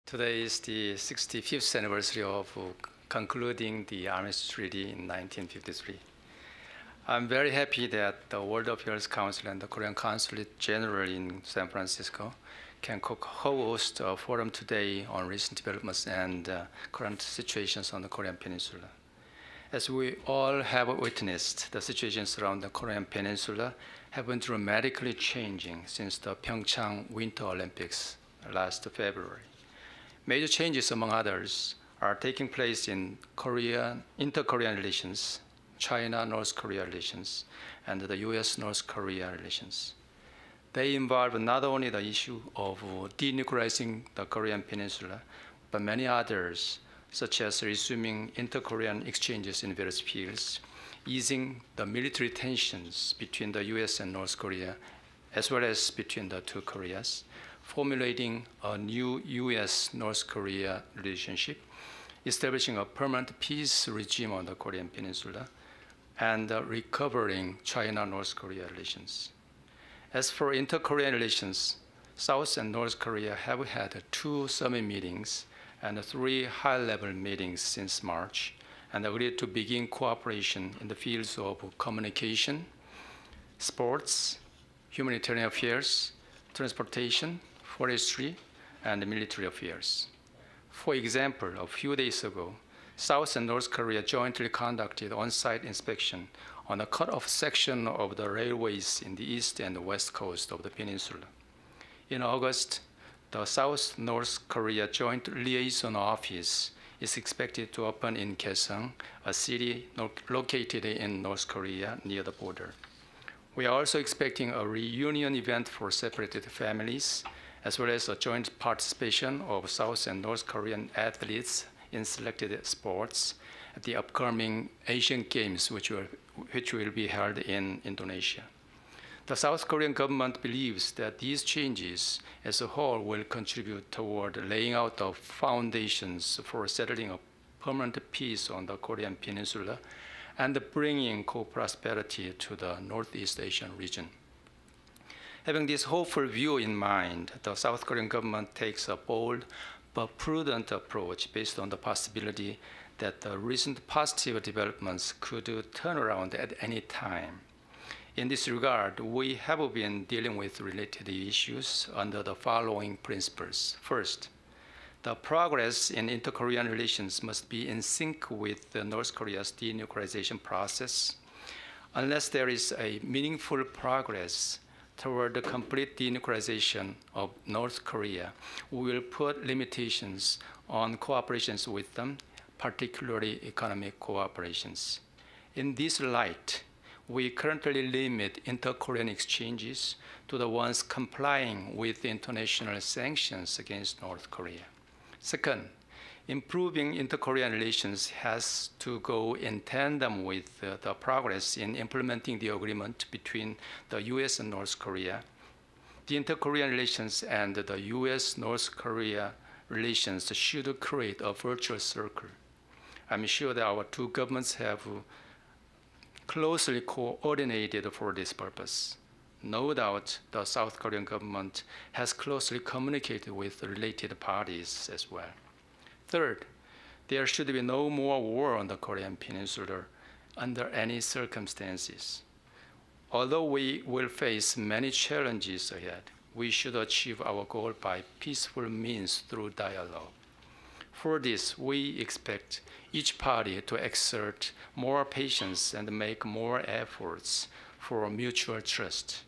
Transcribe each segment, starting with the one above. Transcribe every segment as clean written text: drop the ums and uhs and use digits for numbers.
Today is the 65th anniversary of concluding the Armistice Treaty in 1953. I'm very happy that the World Affairs Council and the Korean Consulate General in San Francisco can co-host a forum today on recent developments and current situations on the Korean Peninsula. As we all have witnessed, the situations around the Korean Peninsula have been dramatically changing since the Pyeongchang Winter Olympics last February. Major changes, among others, are taking place in inter-Korean relations, China-North Korea relations, and the US-North Korea relations. They involve not only the issue of denuclearizing the Korean Peninsula, but many others, such as resuming inter-Korean exchanges in various fields, easing the military tensions between the US and North Korea, as well as between the two Koreas, formulating a new US-North Korea relationship, establishing a permanent peace regime on the Korean Peninsula, and recovering China-North Korea relations. As for inter-Korean relations, South and North Korea have had 2 summit meetings and 3 high-level meetings since March, and agreed to begin cooperation in the fields of communication, sports, humanitarian affairs, transportation, forestry, and military affairs. For example, a few days ago, South and North Korea jointly conducted on-site inspection on a cut-off section of the railways in the east and west coast of the peninsula. In August, the South-North Korea Joint Liaison Office is expected to open in Kaesong, a city located in North Korea near the border. We are also expecting a reunion event for separated families, as well as a joint participation of South and North Korean athletes in selected sports at the upcoming Asian Games, which will be held in Indonesia. The South Korean government believes that these changes as a whole will contribute toward laying out the foundations for settling a permanent peace on the Korean Peninsula and bringing co-prosperity to the Northeast Asian region. Having this hopeful view in mind, the South Korean government takes a bold but prudent approach based on the possibility that the recent positive developments could turn around at any time. In this regard, we have been dealing with related issues under the following principles. First, the progress in inter-Korean relations must be in sync with North Korea's denuclearization process. Unless there is a meaningful progress toward the complete denuclearization of North Korea, we will put limitations on cooperations with them, particularly economic cooperations. In this light, we currently limit inter-Korean exchanges to the ones complying with international sanctions against North Korea. Second, improving inter-Korean relations has to go in tandem with the progress in implementing the agreement between the US and North Korea. The inter-Korean relations and the US-North Korea relations should create a virtuous circle. I'm sure that our 2 governments have closely coordinated for this purpose. No doubt the South Korean government has closely communicated with related parties as well. Third, there should be no more war on the Korean Peninsula under any circumstances. Although we will face many challenges ahead, we should achieve our goal by peaceful means through dialogue. For this, we expect each party to exert more patience and make more efforts for mutual trust.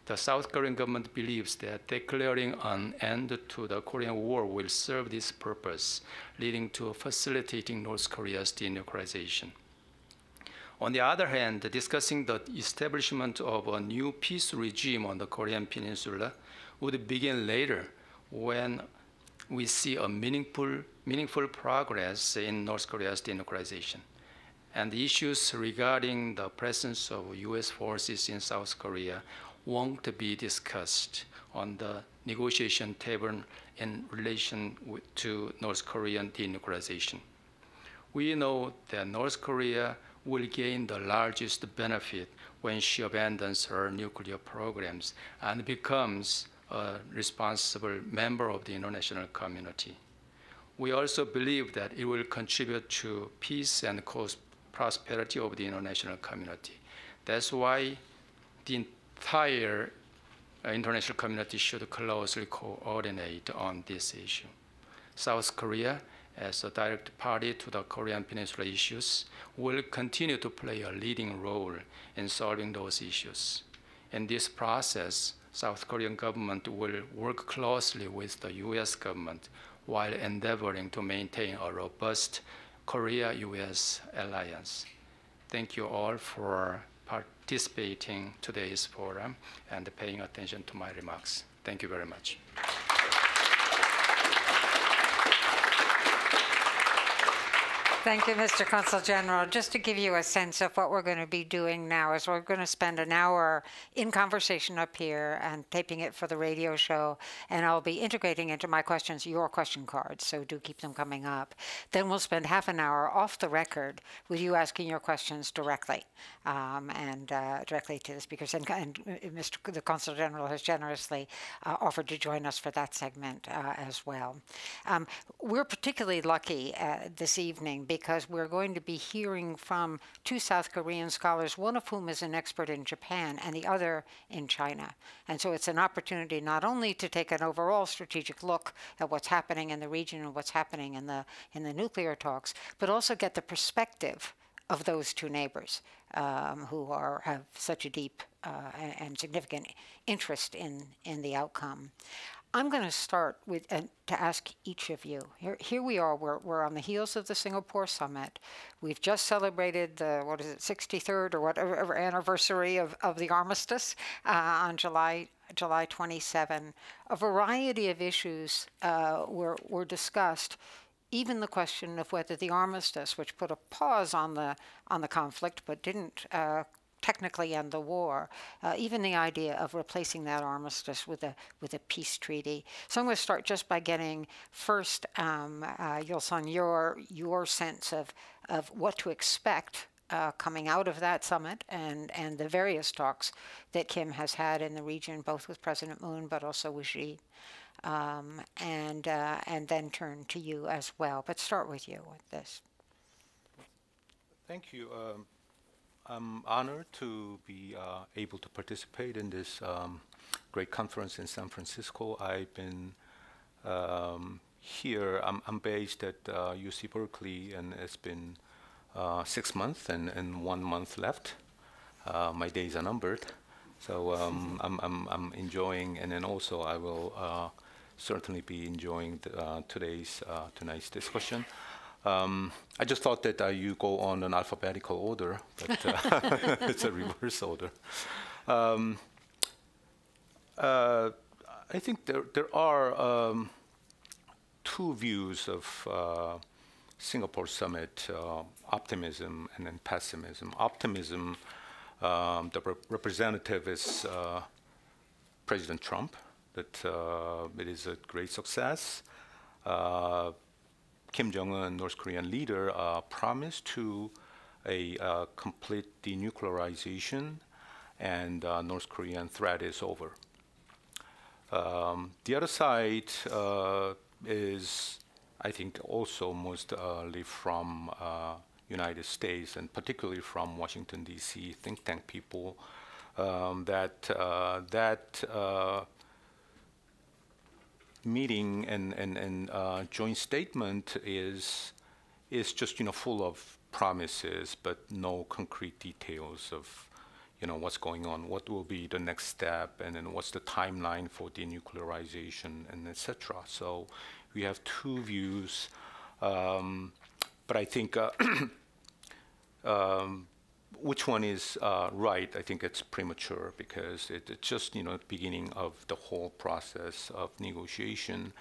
The South Korean government believes that declaring an end to the Korean War will serve this purpose, leading to facilitating North Korea's denuclearization. On the other hand, discussing the establishment of a new peace regime on the Korean Peninsula would begin later when we see a meaningful progress in North Korea's denuclearization. And the issues regarding the presence of US forces in South Korea won't be discussed on the negotiation table in relation to North Korean denuclearization. We know that North Korea will gain the largest benefit when she abandons her nuclear programs and becomes a responsible member of the international community. We also believe that it will contribute to peace and prosperity of the international community. That's why the entire international community should closely coordinate on this issue. South Korea, as a direct party to the Korean Peninsula issues, will continue to play a leading role in solving those issues. In this process, South Korean government will work closely with the US government while endeavoring to maintain a robust Korea-US alliance. Thank you all for participating in today's forum and paying attention to my remarks. Thank you very much. Thank you, Mr. Consul General. Just to give you a sense of what we're going to be doing now is we're going to spend an hour in conversation up here and taping it for the radio show, and I'll be integrating into my questions your question cards, so do keep them coming up. Then we'll spend half an hour off the record with you asking your questions directly, directly to the speakers. And the Consul General has generously offered to join us for that segment as well. We're particularly lucky this evening because we're going to be hearing from two South Korean scholars, one of whom is an expert in Japan and the other in China. And so it's an opportunity not only to take an overall strategic look at what's happening in the region and what's happening in the nuclear talks, but also get the perspective of those two neighbors who have such a deep and significant interest in the outcome. I'm going to start with to ask each of you. Here we are. We're on the heels of the Singapore summit. We've just celebrated the 63rd or whatever anniversary of the armistice on July 27. A variety of issues were discussed. Even the question of whether the armistice, which put a pause on the conflict but didn't technically end the war, even the idea of replacing that armistice with a peace treaty. So I'm going to start just by getting first, Yul-Sun, your sense of what to expect coming out of that summit and the various talks that Kim has had in the region, both with President Moon but also with Xi, and then turn to you as well. But start with you with this. Thank you. I'm honored to be able to participate in this great conference in San Francisco. I've been here. I'm based at UC Berkeley, and it's been 6 months and 1 month left. My days are numbered, so I'm enjoying, and then also I will certainly be enjoying tonight's discussion. I just thought that you go on an alphabetical order, but it's a reverse order. I think there are two views of Singapore summit, optimism and then pessimism. Optimism, the representative is President Trump, that it is a great success. Kim Jong-un, North Korean leader, promised to a complete denuclearization, and North Korean threat is over. The other side is, I think, also mostly from United States, and particularly from Washington, D.C. think tank people, that meeting and joint statement is just full of promises, but no concrete details of what's going on, what will be the next step, and then what's the timeline for denuclearization, and etc. So we have two views, but I think which one is right? I think it's premature because it's just the beginning of the whole process of negotiation.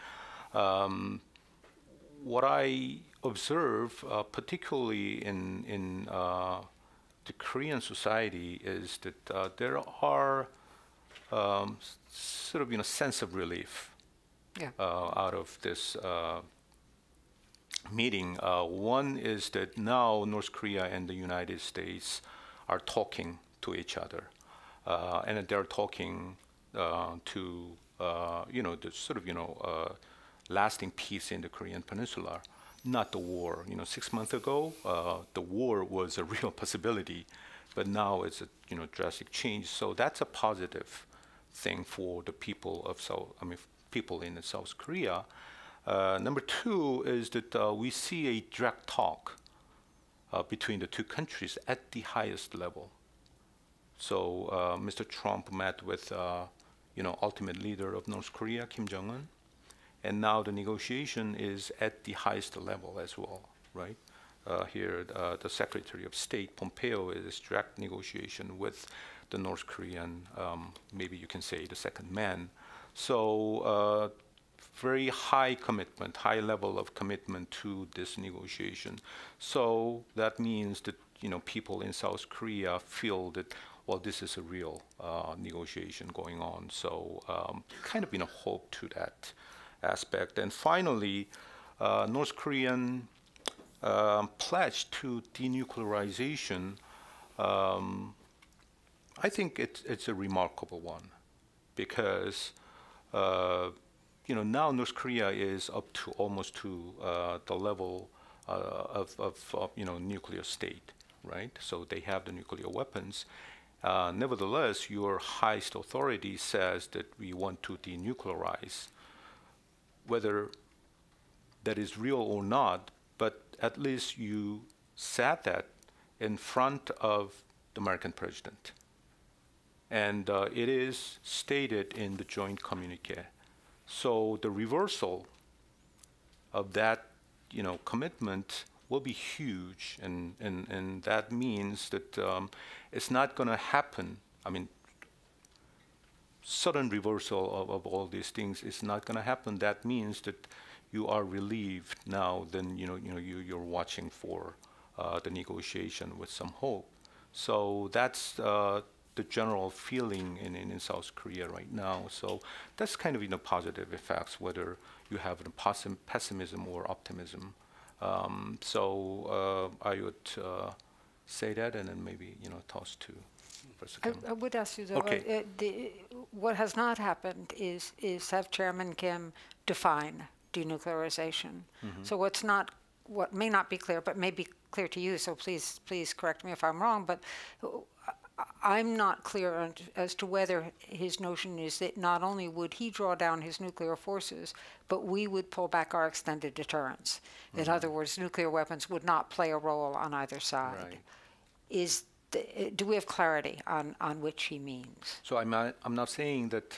What I observe, particularly in the Korean society, is that there are sort of sense of relief out of this meeting. One is that now North Korea and the United States are talking to each other, and they're talking to the sort of lasting peace in the Korean Peninsula, not the war. 6 months ago, the war was a real possibility, but now it's a drastic change. So that's a positive thing for the people of people in South Korea. Number two is that we see a direct talk between the two countries at the highest level. So Mr. Trump met with ultimate leader of North Korea, Kim Jong-un, and now the negotiation is at the highest level as well, right? Here, the Secretary of State, Pompeo, is direct negotiation with the North Korean, maybe you can say the second man. So very high commitment, high level of commitment to this negotiation. So that means that people in South Korea feel that, well, this is a real negotiation going on. So kind of hope to that aspect. And finally, North Korean pledge to denuclearization. I think it's a remarkable one because now North Korea is up to almost to the level of nuclear state, right? So they have the nuclear weapons. Nevertheless, your highest authority says that we want to denuclearize. Whether that is real or not, but at least you said that in front of the American president. And it is stated in the joint communique. So the reversal of that, commitment will be huge, and that means that it's not going to happen. I mean, sudden reversal of all these things is not going to happen. That means that you are relieved now. Then you're watching for the negotiation with some hope. So that's the general feeling in South Korea right now. So that's kind of positive effects, whether you have pessimism or optimism. So I would say that, and then maybe toss to Professor Kim. I would ask you though. Okay. What has not happened is have Chairman Kim define denuclearization. Mm-hmm. So what may not be clear, but may be clear to you. So please correct me if I'm wrong. But I'm not clear as to whether his notion is that not only would he draw down his nuclear forces, but we would pull back our extended deterrence. Mm-hmm. In other words, nuclear weapons would not play a role on either side. Right. Do we have clarity on which he means? So I'm not saying that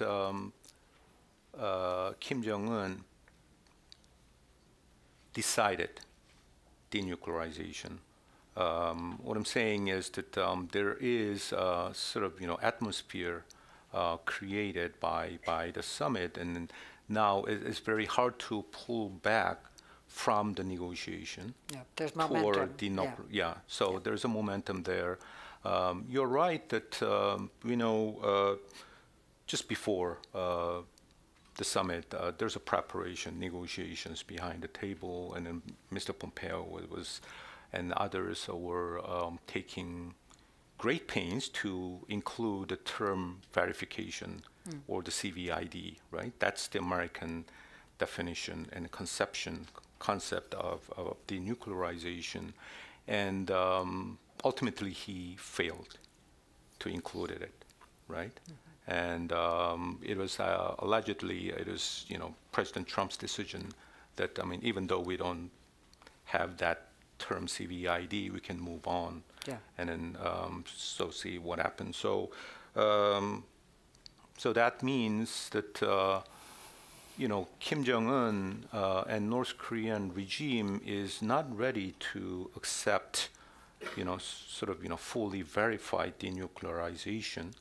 Kim Jong-un decided denuclearization. What I'm saying is that there is a sort of atmosphere created by the summit, and now it's very hard to pull back from the negotiation. Yeah, there's momentum. So there's a momentum there. You're right that just before the summit, there's a preparation, negotiations behind the table, and then Mr. Pompeo was and others were taking great pains to include the term verification or the CVID, right? That's the American definition and concept of denuclearization. And ultimately, he failed to include it, right? Mm-hmm. And it was allegedly, President Trump's decision that, even though we don't have that term CVID, we can move on, and then so see what happens. So, so that means that Kim Jong-un and North Korean regime is not ready to accept, fully verified denuclearization.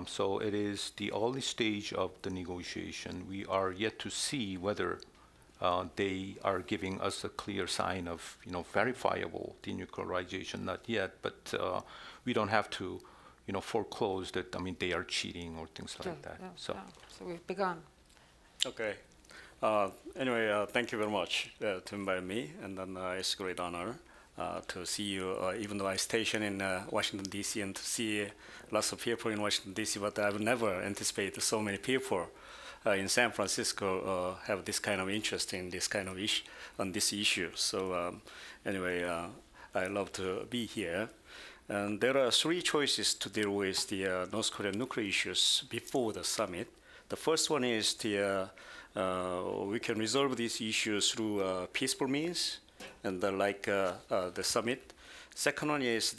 So it is the early stage of the negotiation. We are yet to see whether they are giving us a clear sign of, verifiable denuclearization. Not yet, but we don't have to, foreclose that. They are cheating or things like that. So we've begun. Okay. Anyway, thank you very much to invite me, and then it's a great honor to see you. Even though I station in Washington D.C. and to see lots of people in Washington D.C., but I've never anticipated so many people. in San Francisco have this kind of interest in this kind of issue on this issue. So anyway, I love to be here. And there are three choices to deal with the North Korean nuclear issues before the summit. The first one is we can resolve these issues through peaceful means, and like the summit. Second one is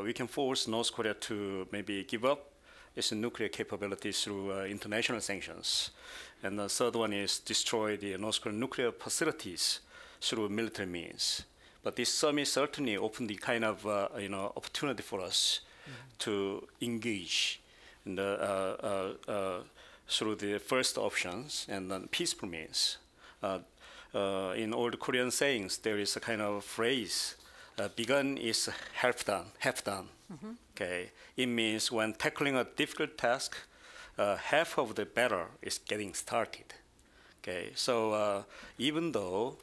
we can force North Korea to maybe give up its nuclear capabilities through international sanctions. And the third one is destroy the North Korean nuclear facilities through military means. But this summit certainly opened the kind of opportunity for us to engage in through the first options and then peaceful means. In old Korean sayings, there is a kind of phrase, begun is half done. Okay, it means when tackling a difficult task, half of the battle is getting started. Okay, so even though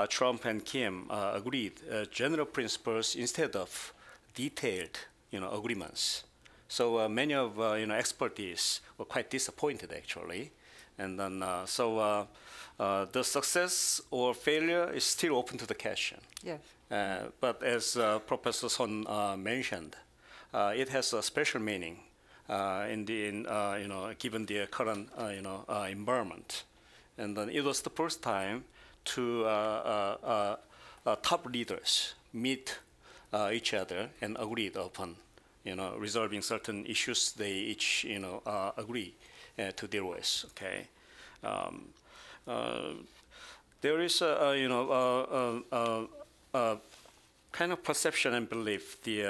Trump and Kim agreed general principles instead of detailed, agreements. So many of expertise were quite disappointed actually, and then the success or failure is still open to the question. Yes. But as Professor Son mentioned, it has a special meaning given the current environment, and then it was the first time to top leaders meet each other and agreed upon, resolving certain issues they each, agree to deal with. Okay, there is a kind of perception and belief the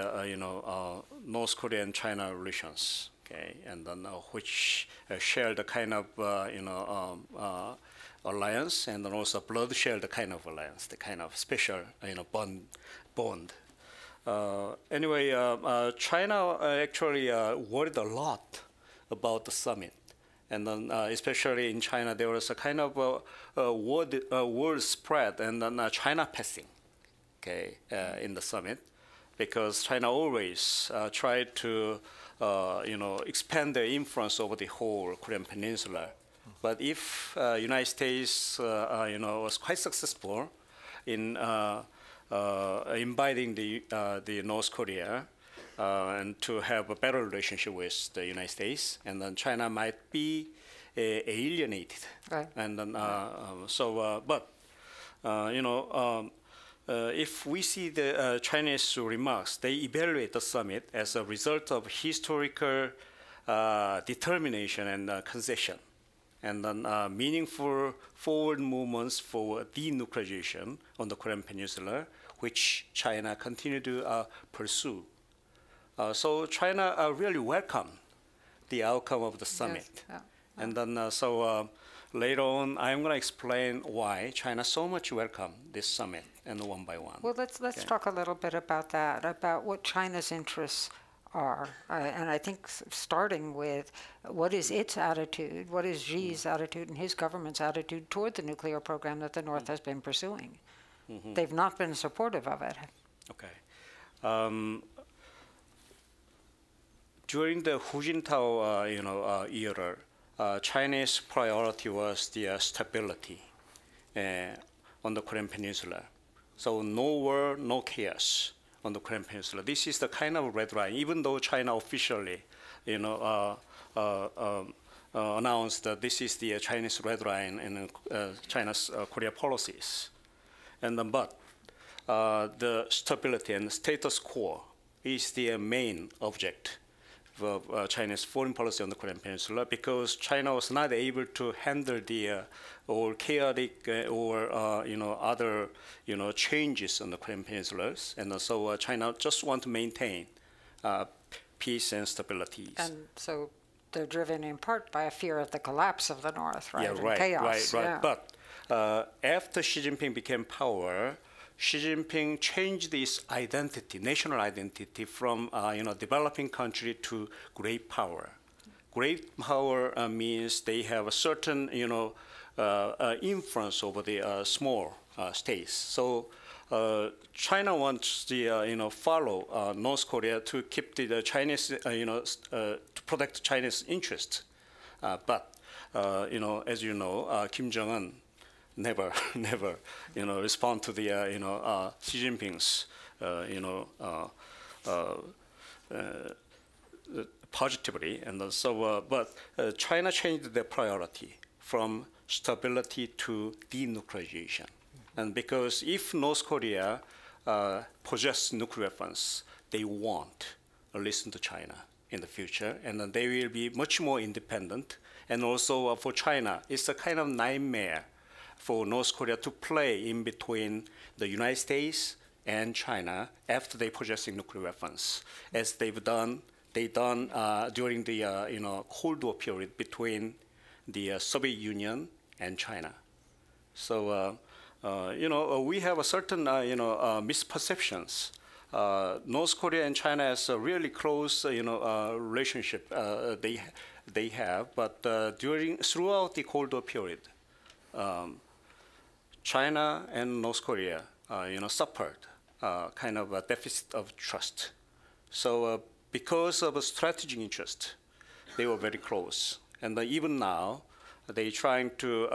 North Korea and China relations. Okay, and then which share the kind of alliance, and then also blood-shared kind of alliance, the kind of special bond. Anyway, China actually worried a lot about the summit, and then especially in China there was a kind of word spread, and then China passing, okay, in the summit, because China always tried to expand their influence over the whole Korean Peninsula. But if United States, was quite successful in inviting the North Korea and to have a better relationship with the United States, and then China might be alienated. Right. And then if we see the Chinese remarks, they evaluate the summit as a result of historical determination and concession, and then meaningful forward movements for denuclearization on the Korean Peninsula, which China continued to pursue. So China really welcomed the outcome of the summit. Yes. Yeah. And then later on, I'm going to explain why China so much welcomed this summit, and one by one. Well, let's talk a little bit about that, about what China's interests are. And I think starting with what is its attitude, what is Xi's attitude and his government's attitude toward the nuclear program that the North has been pursuing. They've not been supportive of it. Okay. During the Hu Jintao era, Chinese priority was the stability on the Korean Peninsula. So no war, no chaos on the Korean Peninsula. This is the kind of red line, even though China officially, announced that this is the Chinese red line in China's Korea policies. And but the stability and status quo is the main object of China's foreign policy on the Korean Peninsula, because China was not able to handle the or chaotic or other changes on the Korean Peninsula, and so China just want to maintain peace and stability. And so they're driven in part by a fear of the collapse of the North, right? Yeah, right, chaos. Right. Yeah. But after Xi Jinping became power, Xi Jinping changed its identity, national identity, from developing country to great power. Great power means they have a certain influence over the small states. So China wants to follow North Korea to keep the Chinese to protect China's interests, but as you know, Kim Jong-un never, never, respond to the, Xi Jinping's, positively, and so, but China changed their priority from stability to denuclearization, and because if North Korea possess nuclear weapons, they won't listen to China in the future, and then they will be much more independent. And also for China, it's a kind of nightmare for North Korea to play in between the United States and China after they possessing nuclear weapons, as they've done during the Cold War period between the Soviet Union and China. So we have a certain misperceptions. North Korea and China has a really close relationship they have, but throughout the Cold War period, China and North Korea suffered kind of a deficit of trust. So because of a strategic interest, they were very close. And even now, they're trying to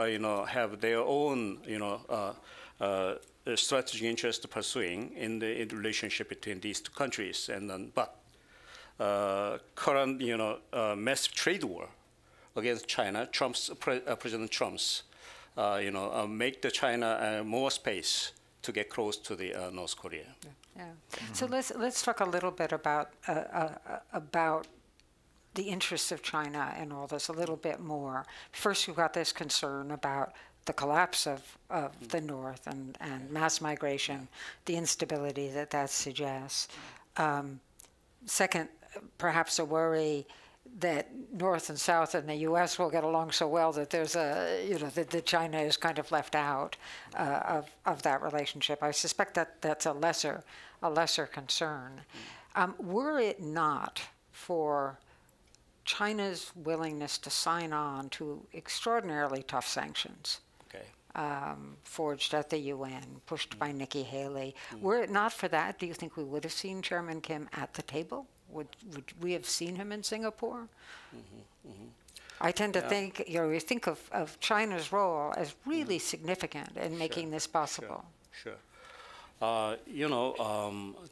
have their own strategic interest pursuing in the relationship between these two countries. And then, but current massive trade war against China, President Trump's make the China more space to get close to the North Korea. Yeah. So let's talk a little bit about the interests of China and all this a little bit more. First, you've got this concern about the collapse of the North and mass migration, the instability that suggests. Second, perhaps a worry that North and South and the U.S. will get along so well that there's that China is kind of left out of that relationship. I suspect that's a lesser concern. Were it not for China's willingness to sign on to extraordinarily tough sanctions, forged at the UN, pushed by Nikki Haley, were it not for that, do you think we would have seen Chairman Kim at the table? Would we have seen him in Singapore? I tend to think, we think of China's role as really significant in making this possible. Sure.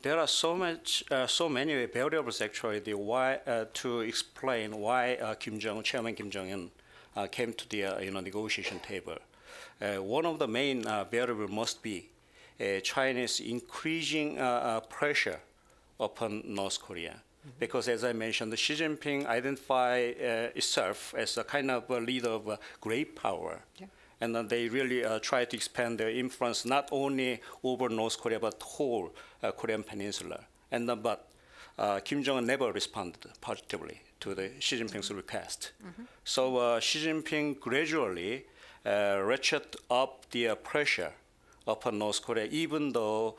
There are so many variables actually to explain why Chairman Kim Jong-un came to the negotiation table. One of the main variables must be China's increasing pressure upon North Korea. Because as I mentioned, Xi Jinping identified itself as a kind of a leader of a great power. Yeah. And they really try to expand their influence not only over North Korea, but whole Korean Peninsula. But Kim Jong-un never responded positively to the Xi Jinping's request. So Xi Jinping gradually ratcheted up the pressure upon North Korea, even though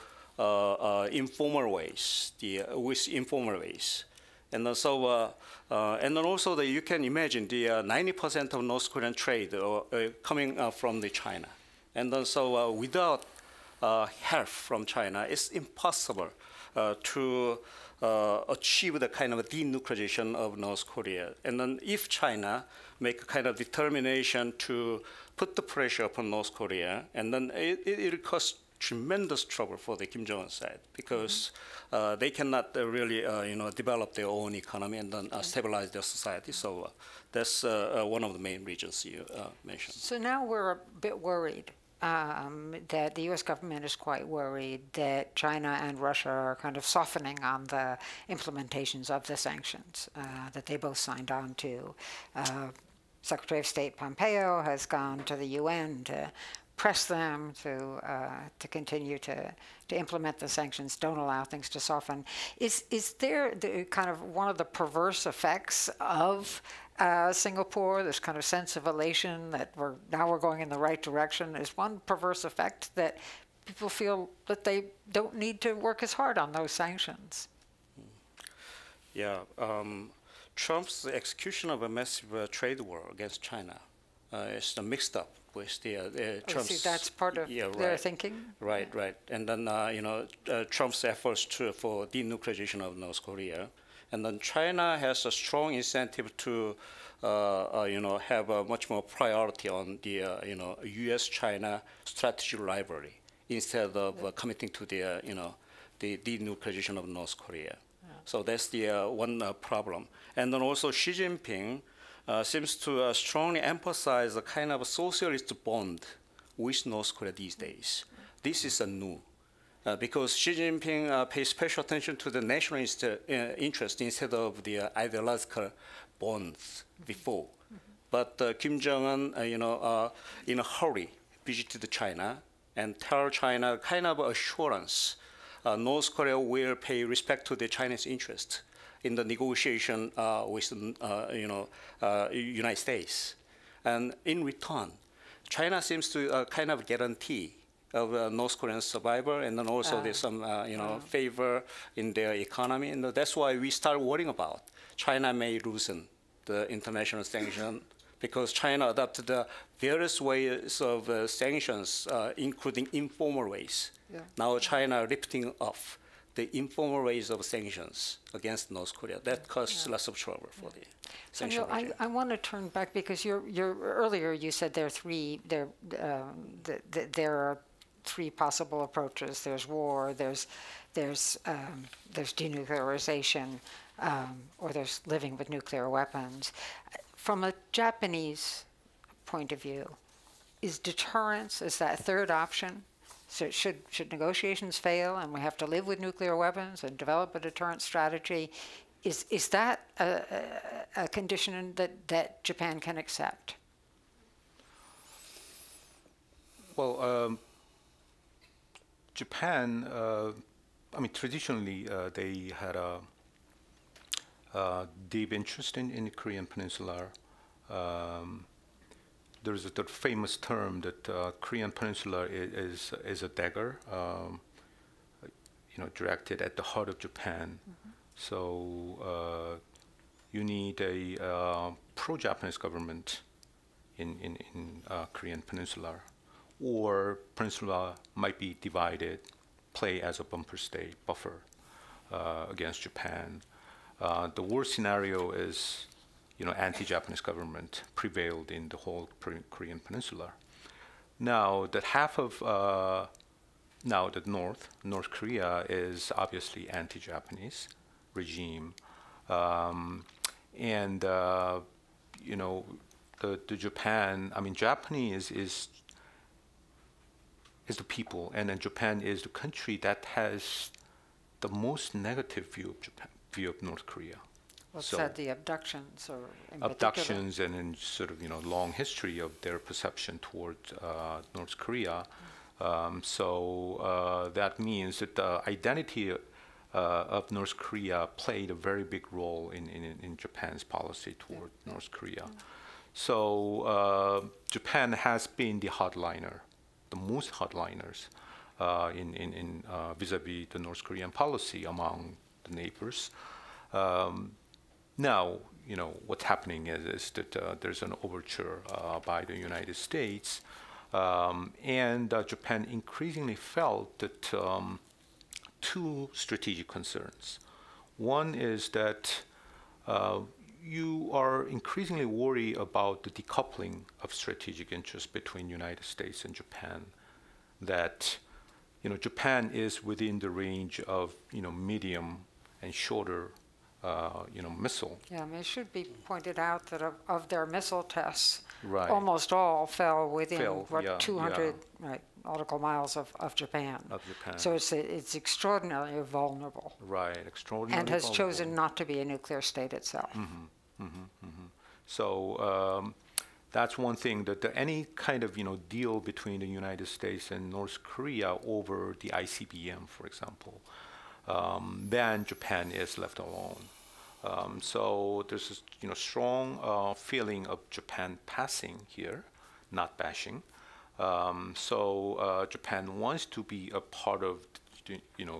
informal ways, with informal ways. And so, and then also you can imagine the 90% of North Korean trade coming from China. And then so without help from China, it's impossible to achieve the kind of denuclearization of North Korea. And then if China make a kind of determination to put the pressure upon North Korea, and then it'll cause tremendous trouble for the Kim Jong-un side, because they cannot really develop their own economy and then stabilize their society. So that's one of the main reasons you mentioned. So now we're a bit worried that the U.S. government is quite worried that China and Russia are kind of softening on the implementations of the sanctions that they both signed on to. Secretary of State Pompeo has gone to the UN to press them to continue to implement the sanctions, don't allow things to soften. Is there kind of one of the perverse effects of Singapore, this kind of sense of elation that we're going in the right direction? Is one perverse effect that people feel that they don't need to work as hard on those sanctions? Yeah, Trump's execution of a massive trade war against China is mixed up with the Trump's. That's part of their thinking. Right. And then Trump's efforts for denuclearization of North Korea, and then China has a strong incentive to have a much more priority on the U.S.-China strategic rivalry instead of committing to the the denuclearization of North Korea. So that's the one problem. And then also Xi Jinping seems to strongly emphasize a kind of socialist bond with North Korea these days. This is a new. Because Xi Jinping pays special attention to the national interest instead of the ideological bonds before. But Kim Jong-un, in a hurry, visited China and tell China kind of assurance North Korea will pay respect to the Chinese interest in the negotiation with United States. And in return, China seems to kind of guarantee of North Korean survival, and then also there's some favor in their economy, and that's why we start worrying about China may loosen the international sanction because China adopted the various ways of sanctions, including informal ways. Yeah. Now China lifting off the informal ways of sanctions against North Korea. That causes lots of trouble for the sanction regime. I want to turn back because earlier you said there are three possible approaches. There's war, there's denuclearization, or there's living with nuclear weapons. From a Japanese point of view, is deterrence, is that third option? So should negotiations fail and we have to live with nuclear weapons and develop a deterrent strategy, is that a condition that Japan can accept? Well, Japan, traditionally they had a deep interest in the Korean Peninsula. There's the famous term that Korean Peninsula is a dagger, directed at the heart of Japan. Mm-hmm. So you need a pro-Japanese government in Korean Peninsula, or Peninsula might be divided, play as a buffer against Japan. The worst scenario is, anti-Japanese government prevailed in the whole Korean Peninsula. Now that half of North Korea is obviously anti-Japanese regime, and the Japan. Japanese is the people, and then Japan is the country that has the most negative view of North Korea. What's that, the abductions or in abductions particular? And in sort of long history of their perception toward North Korea. So that means that the identity of North Korea played a very big role in Japan's policy toward North Korea. So Japan has been the hardliner, the most hardliners in vis-a-vis the North Korean policy among the neighbors. Now, what's happening is that there's an overture by the United States, and Japan increasingly felt that two strategic concerns. One is that you are increasingly worried about the decoupling of strategic interests between United States and Japan, that Japan is within the range of medium and shorter missile. Yeah, it should be pointed out that of their missile tests, right, almost all fell within 200 nautical miles of Japan. So it's extraordinarily vulnerable. Right, extraordinarily and has vulnerable. chosen not to be a nuclear state itself. Mm-hmm, mm-hmm, mm-hmm. So that's one thing, that any kind of deal between the United States and North Korea over the ICBM, for example, then Japan is left alone. So there's this strong feeling of Japan passing here, not bashing. So Japan wants to be a part of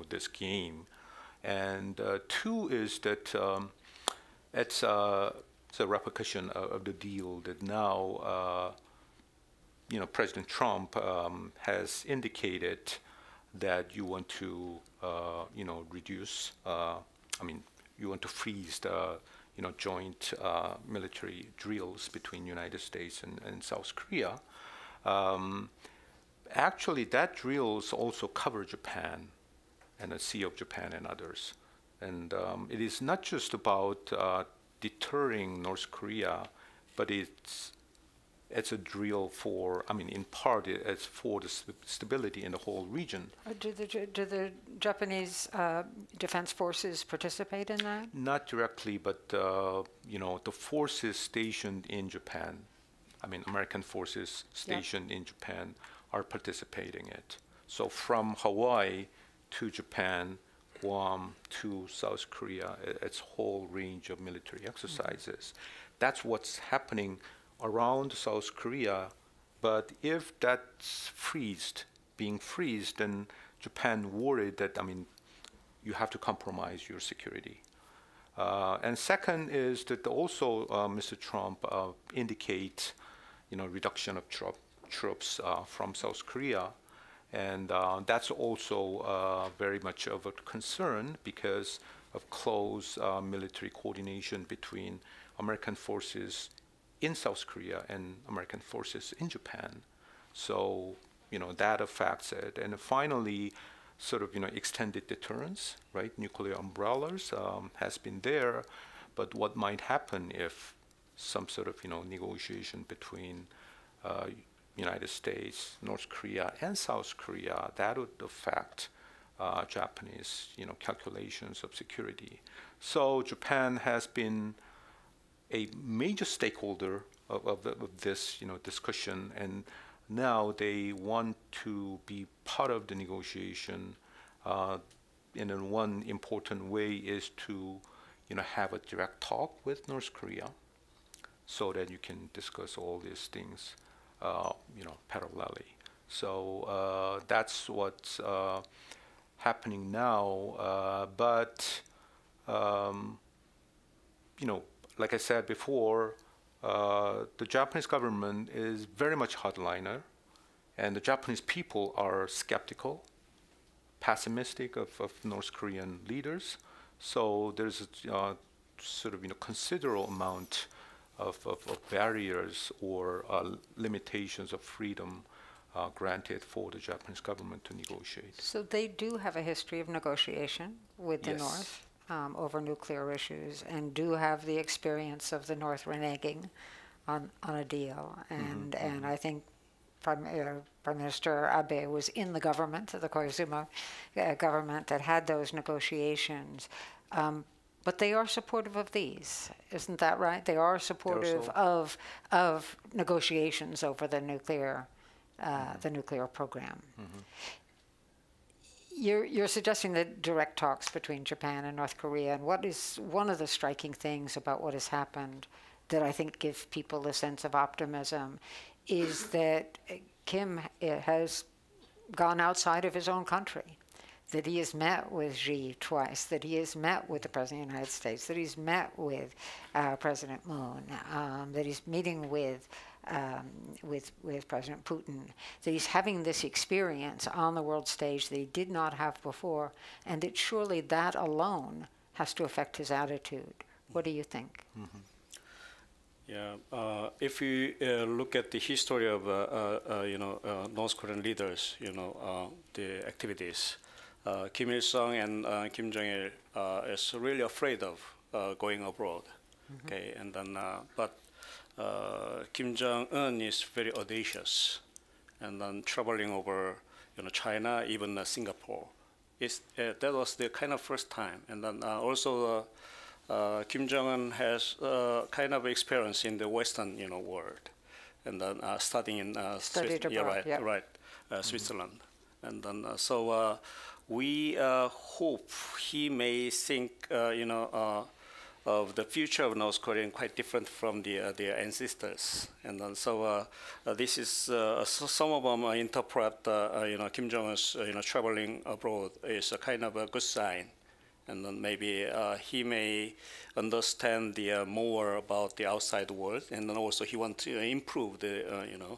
this game. And two is that it's a repercussion of the deal that now President Trump has indicated that you want to reduce. You want to freeze the joint military drills between United States and South Korea. Actually, that drills also cover Japan and the Sea of Japan and others. And it is not just about deterring North Korea, but it's a drill for, in part, it's for the stability in the whole region. Do the Japanese defense forces participate in that? Not directly, but the forces stationed in Japan, American forces stationed in Japan are participating in it. So from Hawaii to Japan, Guam to South Korea, it's a whole range of military exercises. That's what's happening around South Korea. But if that's being freezed, then Japan worried that, you have to compromise your security. And second is that also Mr. Trump indicate, reduction of troops from South Korea. And that's also very much of a concern because of close military coordination between American forces in South Korea and American forces in Japan. So, that affects it. And finally, sort of, extended deterrence, right? Nuclear umbrellas has been there, but what might happen if some sort of, negotiation between United States, North Korea, and South Korea, that would affect Japanese, calculations of security. So Japan has been a major stakeholder of this, discussion, and now they want to be part of the negotiation. And one important way is to, have a direct talk with North Korea, so that you can discuss all these things, parallelly. So that's what's happening now. But like I said before, the Japanese government is very much hardliner, and the Japanese people are skeptical, pessimistic of North Korean leaders. So there's a sort of considerable amount of barriers or limitations of freedom granted for the Japanese government to negotiate. So they do have a history of negotiation with the Yes. North over nuclear issues, and do have the experience of the North reneging on a deal. And I think Prime Minister Abe was in the government, the Koizumi government, that had those negotiations. But they are supportive of these, isn't that right? They are supportive of negotiations over the nuclear program. You're suggesting that direct talks between Japan and North Korea, and what is one of the striking things about what has happened that I think gives people a sense of optimism is that Kim has gone outside of his own country, that he has met with Xi twice, that he has met with the President of the United States, that he's met with President Moon, that he's meeting with President Putin, that he's having this experience on the world stage that he did not have before, and that surely that alone has to affect his attitude. What do you think? Yeah, if you look at the history of North Korean leaders, the activities, Kim Il-sung and Kim Jong-il is really afraid of going abroad. Okay, and then but Kim Jong-un is very audacious, and then traveling over China, even Singapore. That was the kind of first time, and then also. Kim Jong-un has kind of experience in the Western, world, and then studying in Switzerland, and then so we hope he may think, of the future of North Korea quite different from their ancestors, and then so this is some of them interpret, Kim Jong-un's, traveling abroad is a kind of a good sign. And then maybe he may understand more about the outside world, and then also he wants to improve the,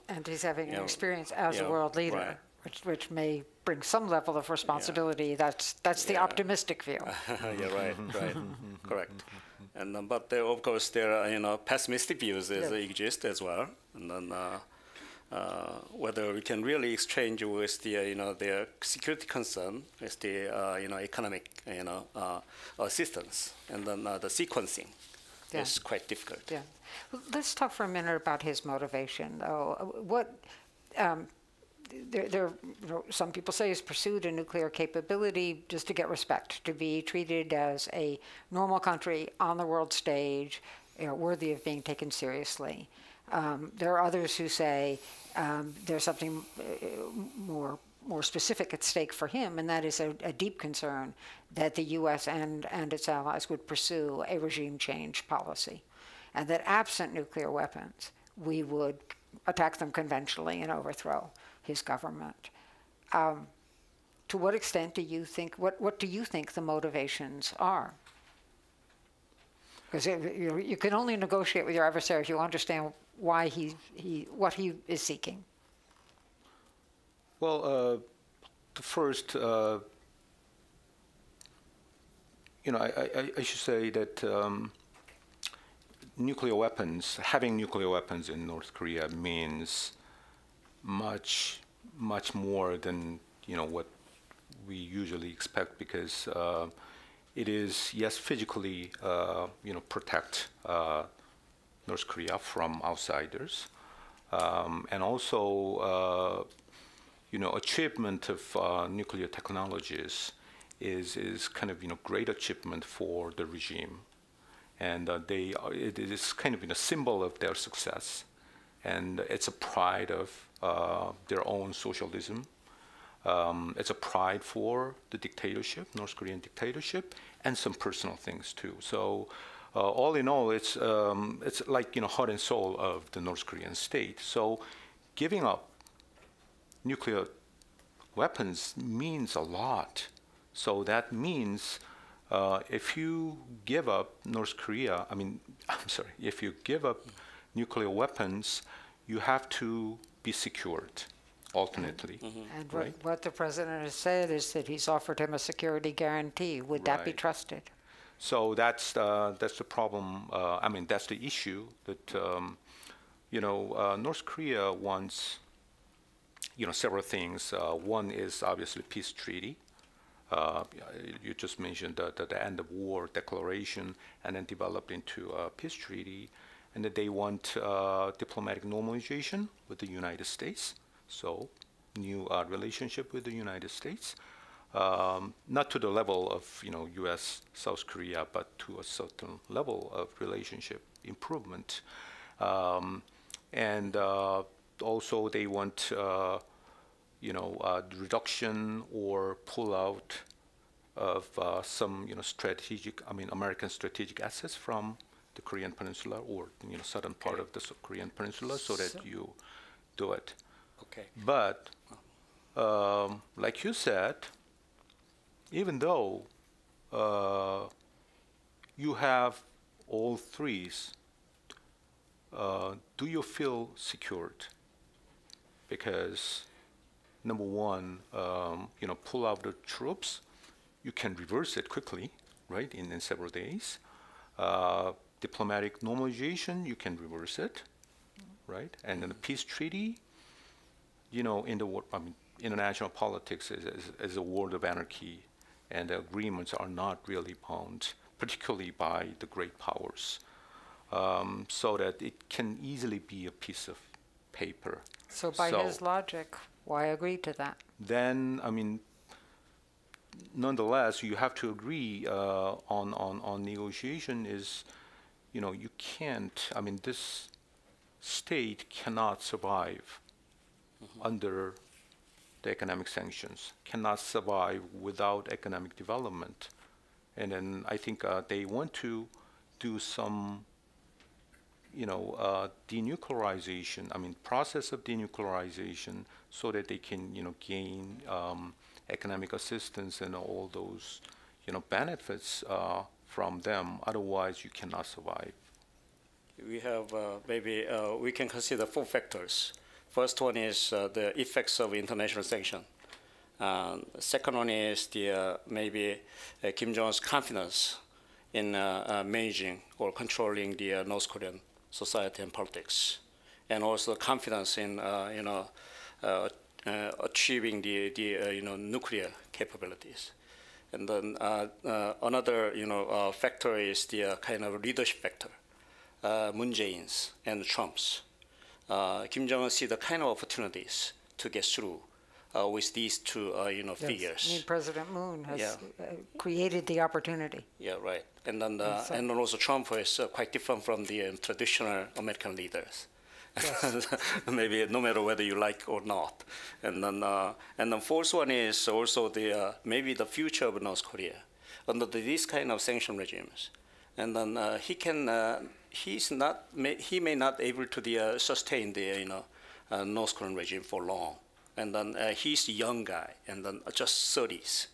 And he's having an experience as a world leader. which may bring some level of responsibility. Yeah. That's the optimistic view. Yeah, right, correct. And but there, of course, there are pessimistic views exist as well, and then whether we can really exchange with the their security concern with the economic assistance, and then the sequencing is quite difficult. Yeah. Let's talk for a minute about his motivation, though. Some people say he's pursued a nuclear capability just to get respect, to be treated as a normal country on the world stage, worthy of being taken seriously. There are others who say there's something more specific at stake for him, and that is a deep concern that the U.S. and its allies would pursue a regime change policy, and that absent nuclear weapons, we would attack them conventionally and overthrow his government. To what extent do you think, what do you think the motivations are? Because you can only negotiate with your adversary if you understand why what he is seeking. Well, first, I should say that nuclear weapons, having nuclear weapons in North Korea means much more than what we usually expect, because it is, yes, physically protect North Korea from outsiders, and also achievement of nuclear technologies is kind of great achievement for the regime, and it is kind of a symbol of their success, and it's a pride of their own socialism. It's a pride for the dictatorship, North Korean dictatorship, and some personal things too. So all in all, it's like heart and soul of the North Korean state. So giving up nuclear weapons means a lot. So that means if you give up North Korea, if you give up nuclear weapons, you have to be secured, alternately. And right? what the president has said is that he's offered him a security guarantee. Would that be trusted? So that's the problem. That's the issue that North Korea wants. Several things. One is obviously peace treaty. You just mentioned the end of war declaration, and then developed into a peace treaty, and that they want diplomatic normalization with the United States. So, new relationship with the United States, not to the level of U.S. South Korea, but to a certain level of relationship improvement, and also they want reduction or pull out of some American strategic assets from the Korean Peninsula, or southern part of the Korean Peninsula, so that you do it. Okay. But like you said, even though you have all threes, do you feel secured? Because number one, pull out the troops, you can reverse it quickly, right, in several days. Diplomatic normalization, you can reverse it, right? And then the peace treaty, in the world, international politics is a world of anarchy, and the agreements are not really bound, particularly by the great powers, so that it can easily be a piece of paper. So by his logic, why agree to that? Then, nonetheless, you have to agree on negotiation is, you can't, this state cannot survive under the economic sanctions, cannot survive without economic development. And then I think they want to do some denuclearization, process of denuclearization, so that they can, gain economic assistance and all those, benefits from them. Otherwise, you cannot survive. We have maybe we can consider 4 factors. First one is the effects of international sanction. Second one is the maybe Kim Jong-un's confidence in managing or controlling the North Korean society and politics, and also confidence in achieving the nuclear capabilities. And then another factor is the kind of leadership factor, Moon Jae-in's and Trump's. Kim Jong-un see the kind of opportunities to get through with these two figures. I mean, President Moon has created the opportunity. Yeah, right. And then and then also Trump is quite different from the traditional American leaders. Yes. Maybe no matter whether you like or not. And then fourth one is also the maybe the future of North Korea under these kind of sanction regimes. And then he may not able to sustain the North Korean regime for long. And then he's a young guy, and then just 30s.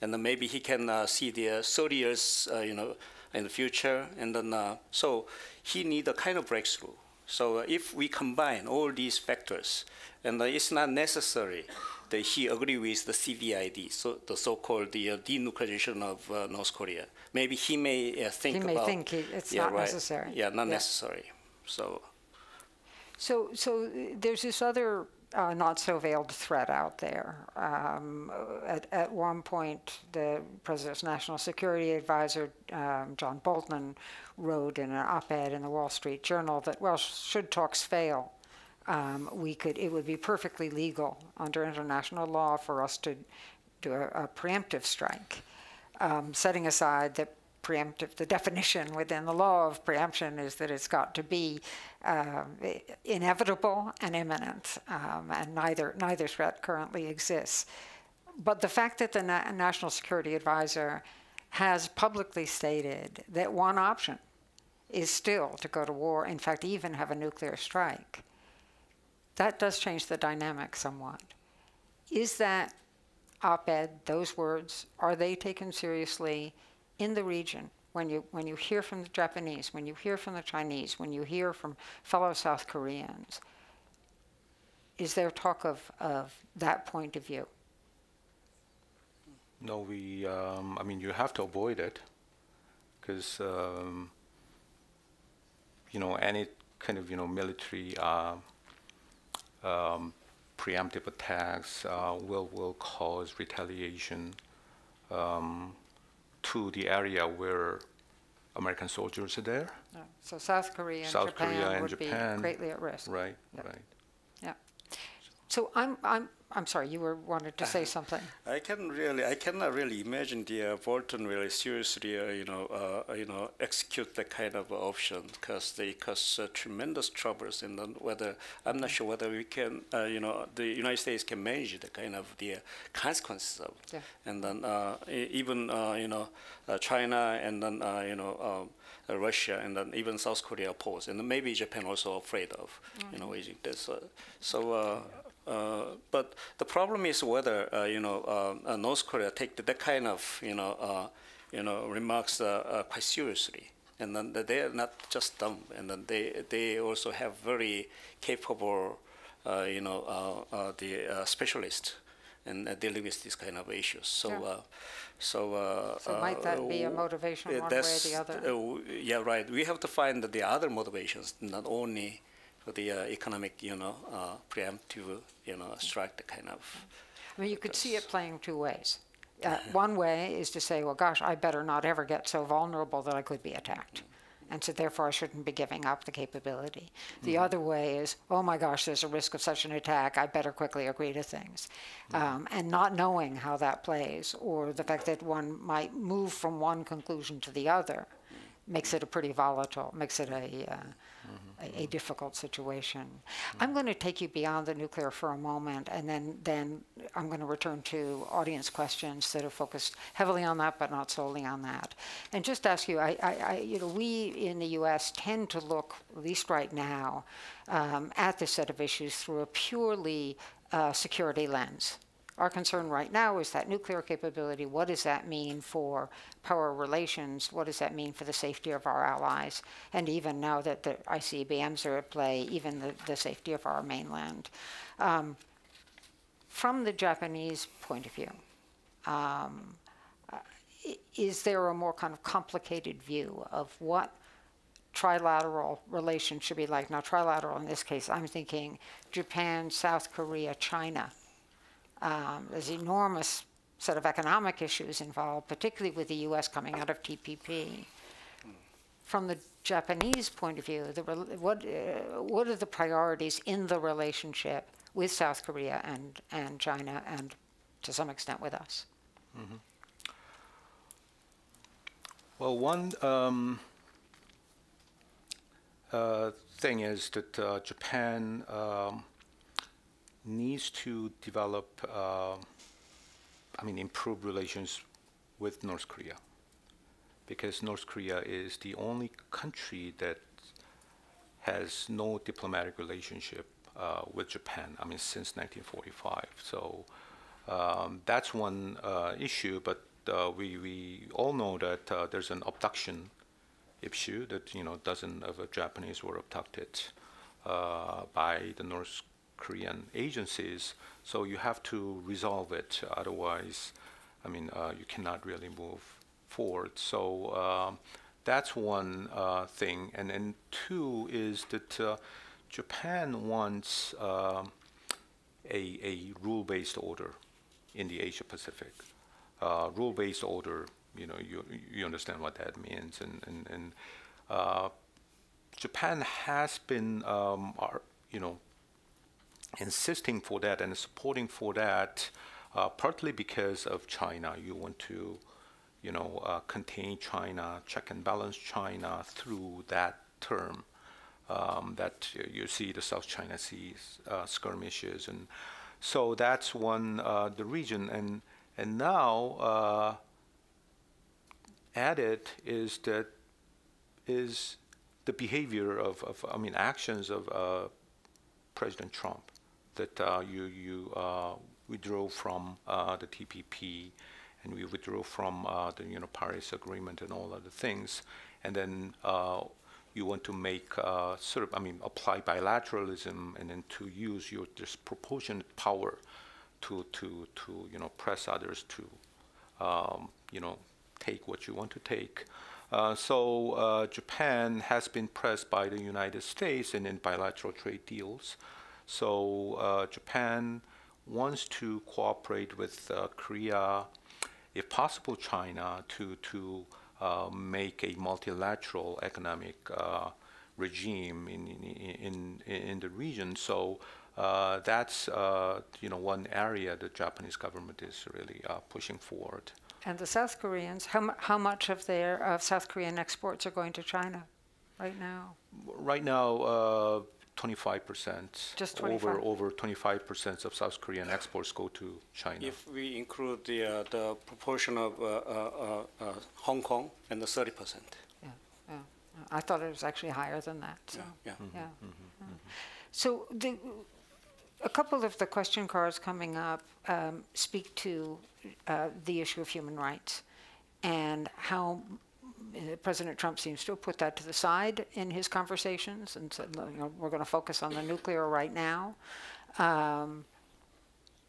And then maybe he can see the 30 years in the future. And then so he need a kind of breakthrough. So if we combine all these factors, and it's not necessary that he agree with the CVID, so the so-called the denuclearization of North Korea. Maybe he may think about. He may think it's not necessary. Yeah, not necessary. So there's this other not so veiled threat out there. At one point, the President's National Security Advisor, John Bolton, wrote in an op-ed in the Wall Street Journal that, well, should talks fail, it would be perfectly legal under international law for us to do a preemptive strike, setting aside that the definition within the law of preemption is that it's got to be inevitable and imminent, and neither threat currently exists. But the fact that the National Security Advisor has publicly stated that one option is still to go to war, in fact, even have a nuclear strike, that does change the dynamic somewhat. Is that op-ed, those words, are they taken seriously in the region? When you hear from the Japanese, when you hear from the Chinese, when you hear from fellow South Koreans, is there talk of that point of view? No, I mean, you have to avoid it, because any kind of military preemptive attacks will cause retaliation to the area where American soldiers are there. Oh, so South Korea and Japan would be greatly at risk. Right, yep. Right. Yeah. So I'm sorry, you wanted to say something. I cannot really imagine the Bolton really seriously, execute that kind of option, because they cause tremendous troubles. And then I'm not sure whether we can, the United States can manage the kind of the consequences of it. Yeah. And then even China, and then Russia, and then even South Korea oppose, and then maybe Japan also afraid of, waging this. But the problem is whether North Korea take that kind of remarks quite seriously, and then they are not just dumb, and then they also have very capable specialists in dealing with these kind of issues. So so might that be a motivation one way or the other? Yeah, right. We have to find the other motivations, not only for the economic, preemptive, strike, the kind of. I mean, you could see it playing two ways. One way is to say, well, gosh, I better not ever get so vulnerable that I could be attacked. And so therefore I shouldn't be giving up the capability. The other way is, oh my gosh, there's a risk of such an attack, I better quickly agree to things. And not knowing how that plays, or the fact that one might move from one conclusion to the other, makes it a pretty volatile, makes it a difficult situation. I'm going to take you beyond the nuclear for a moment, and then I'm going to return to audience questions that are focused heavily on that, but not solely on that. And just ask you, we in the U.S. tend to look, at least right now, at this set of issues through a purely security lens. our concern right now is that nuclear capability. What does that mean for power relations? What does that mean for the safety of our allies? And even now that the ICBMs are at play, even the safety of our mainland. From the Japanese point of view, is there a more kind of complicated view of what trilateral relations should be like? Now, trilateral in this case, I'm thinking Japan, South Korea, China. There's an enormous set of economic issues involved, particularly with the U.S. coming out of TPP. From the Japanese point of view, what are the priorities in the relationship with South Korea and China, and to some extent with us? Mm-hmm. Well, one thing is that Japan needs to develop, improve relations with North Korea, because North Korea is the only country that has no diplomatic relationship with Japan, since 1945. So that's one issue, but we all know that there's an abduction issue, that dozens of Japanese were abducted by the North Korean agencies. So you have to resolve it, otherwise, you cannot really move forward. So that's one thing. And then two is that Japan wants a rule-based order in the Asia Pacific. Rule-based order, you understand what that means. And Japan has been, insisting for that and supporting for that, partly because of China. You want to, contain China, check and balance China through that term. That you see the South China Sea skirmishes, and so that's one the region. And now added is the behavior of actions of President Trump, that you withdrew from the TPP, and we withdrew from the Paris Agreement and all other things, and then you want to make apply bilateralism, and then to use your disproportionate power to press others to take what you want to take. So Japan has been pressed by the United States and in bilateral trade deals. So Japan wants to cooperate with Korea, if possible China, to make a multilateral economic regime in the region. So that's one area the Japanese government is really pushing forward. And the South Koreans, how much of their South Korean exports are going to China right now? Right now, 25%. Just 25%. Over 25% of South Korean exports go to China. If we include the proportion of Hong Kong and the 30%. Yeah. I thought it was actually higher than that. So. Yeah. Mm-hmm. Yeah. Mm-hmm. So a couple of the question cards coming up speak to the issue of human rights and how President Trump seems to have put that to the side in his conversations and said, we're going to focus on the nuclear right now.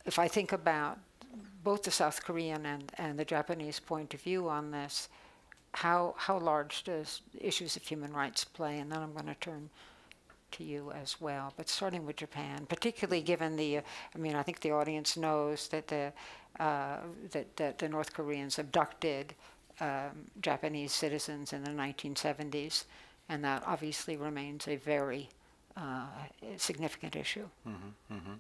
If I think about both the South Korean and the Japanese point of view on this, how large does issues of human rights play? And then I'm going to turn to you as well, but starting with Japan, particularly given the, I think the audience knows that the North Koreans abducted Japanese citizens in the 1970s, and that obviously remains a very significant issue. Mm-hmm, mm-hmm.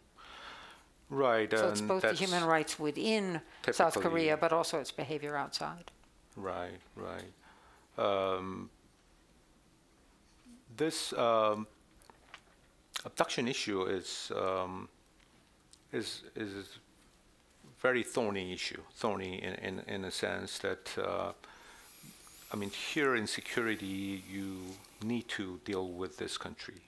Right. So it's both the human rights within South Korea, but also its behavior outside. Right, right. This abduction issue is very thorny issue. Thorny in a sense that here in security you need to deal with this country,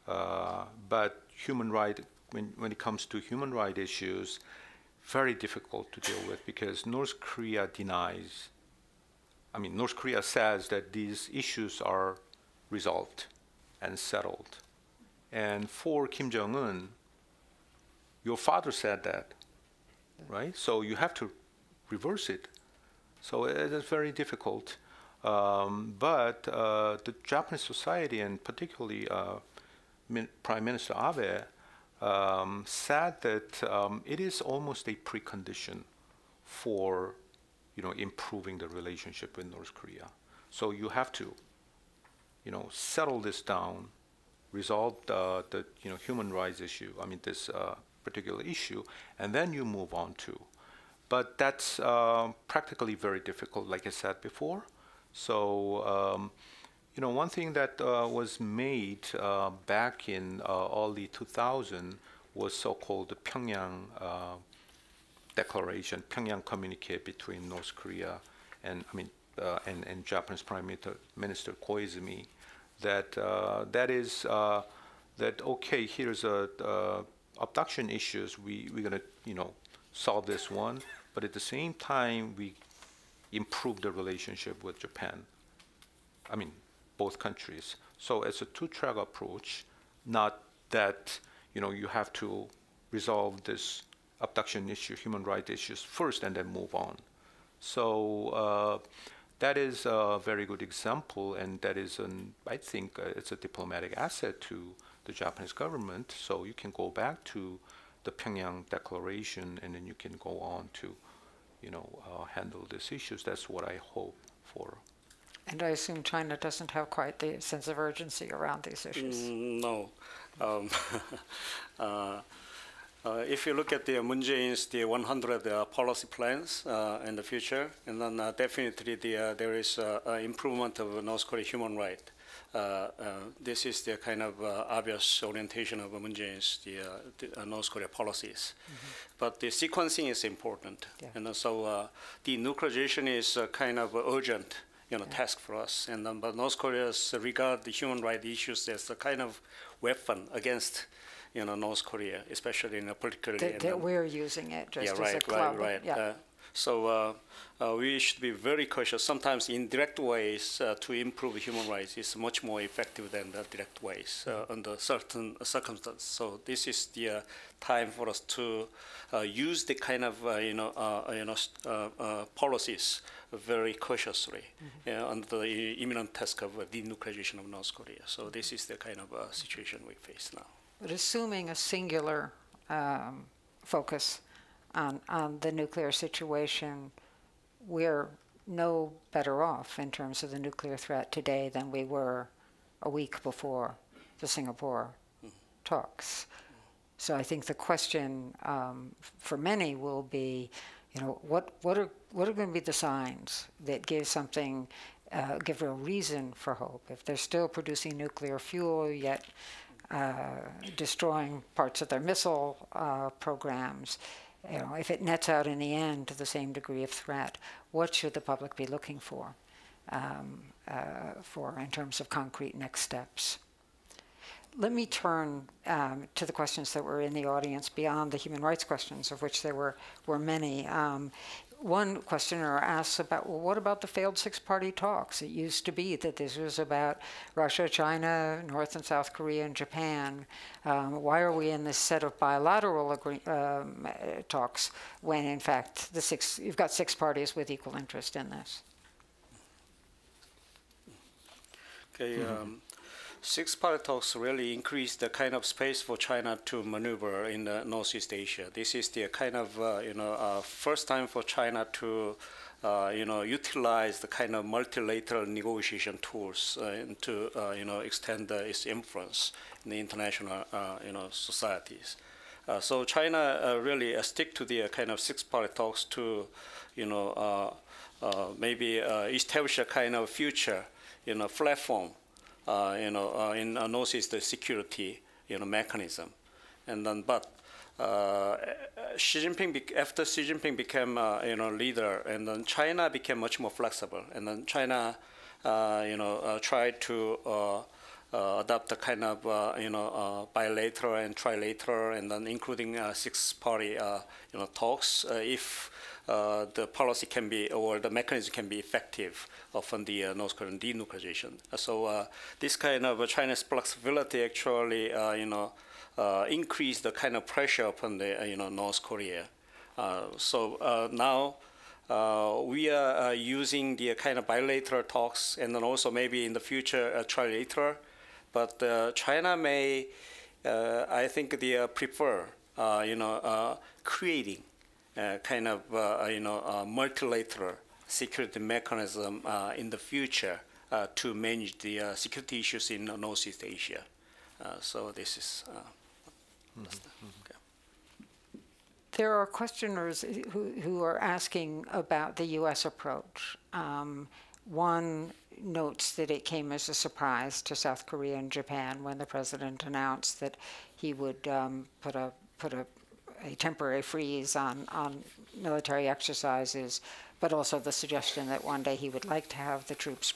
but human right when it comes to human right issues, very difficult to deal with because North Korea denies, North Korea says that these issues are resolved and settled. And for Kim Jong-un, your father said that, right? So you have to reverse it. So it is very difficult. But the Japanese society, and particularly Prime Minister Abe, said that it is almost a precondition for, improving the relationship with North Korea. So you have to, settle this down, resolve the human rights issue. This particular issue, and then you move on to. But that's practically very difficult, like I said before. So, one thing that was made back in early 2000 was so-called the Pyongyang Declaration, Pyongyang communique between North Korea and Japanese Prime Minister Koizumi. That is that okay. Here's a abduction issues. We're gonna solve this one, but at the same time we improve the relationship with Japan. Both countries. So it's a two-track approach, not that you have to resolve this abduction issue, human rights issues first, and then move on. So that is a very good example, and that is I think it's a diplomatic asset to the Japanese government. So you can go back to the Pyongyang Declaration, and then you can go on to handle these issues. That's what I hope for. And I assume China doesn't have quite the sense of urgency around these issues. No. If you look at the Moon Jae-in's 100 policy plans in the future, and then definitely there is improvement of North Korea human rights. This is the kind of obvious orientation of Moon Jae-in's North Korea policies. But the sequencing is important. Yeah. And so denuclearization is kind of urgent task for us. And but North Korea regard the human rights issues as a kind of weapon against North Korea, especially politically. That we're using it just as a club. Right. Yeah. So we should be very cautious. Sometimes indirect ways to improve human rights is much more effective than the direct ways under certain circumstances. So this is the time for us to use the kind of policies very cautiously under the imminent task of denuclearization of North Korea. So this is the kind of situation we face now. But assuming a singular focus on the nuclear situation, we're no better off in terms of the nuclear threat today than we were a week before the Singapore talks. So I think the question for many will be, what are going to be the signs that give something, give a reason for hope? If they're still producing nuclear fuel, yet destroying parts of their missile programs, if it nets out in the end to the same degree of threat, what should the public be looking for in terms of concrete next steps? Let me turn to the questions that were in the audience beyond the human rights questions, of which there were many. One questioner asks about, well, what about the failed six-party talks? It used to be that this was about Russia, China, North and South Korea, and Japan. Why are we in this set of bilateral talks when, in fact, you've got six parties with equal interest in this? Okay. Six-party talks really increase the kind of space for China to maneuver in the Northeast Asia. This is the kind of first time for China to utilize the kind of multilateral negotiation tools and to extend its influence in the international societies. So China really stick to the kind of six-party talks to maybe establish a kind of future platform. In Northeast security, mechanism, and then but after Xi Jinping became leader, and then China became much more flexible, and then China tried to adopt a kind of bilateral and trilateral, and then including six-party talks if the policy can be or the mechanism can be effective on the North Korean denuclearization. So this kind of China's flexibility actually increase the kind of pressure upon the North Korea. So now we are using the kind of bilateral talks, and then also maybe in the future trilateral. But China may, I think, they prefer, creating kind of, multilateral security mechanism in the future to manage the security issues in Northeast Asia. So this is. Okay. There are questioners who are asking about the U.S. approach. One notes that it came as a surprise to South Korea and Japan when the president announced that he would put a temporary freeze on military exercises, but also the suggestion that one day he would like to have the troops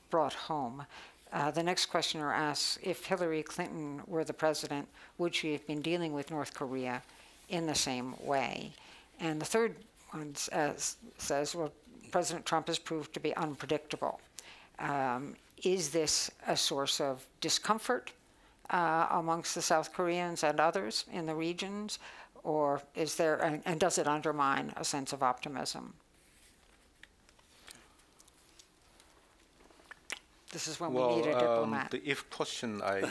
brought home. The next questioner asks, if Hillary Clinton were the president, would she have been dealing with North Korea in the same way? And the third one says, well, President Trump has proved to be unpredictable. Is this a source of discomfort amongst the South Koreans and others in the regions, or is there, and does it undermine a sense of optimism? This is when we need a diplomat. The if question I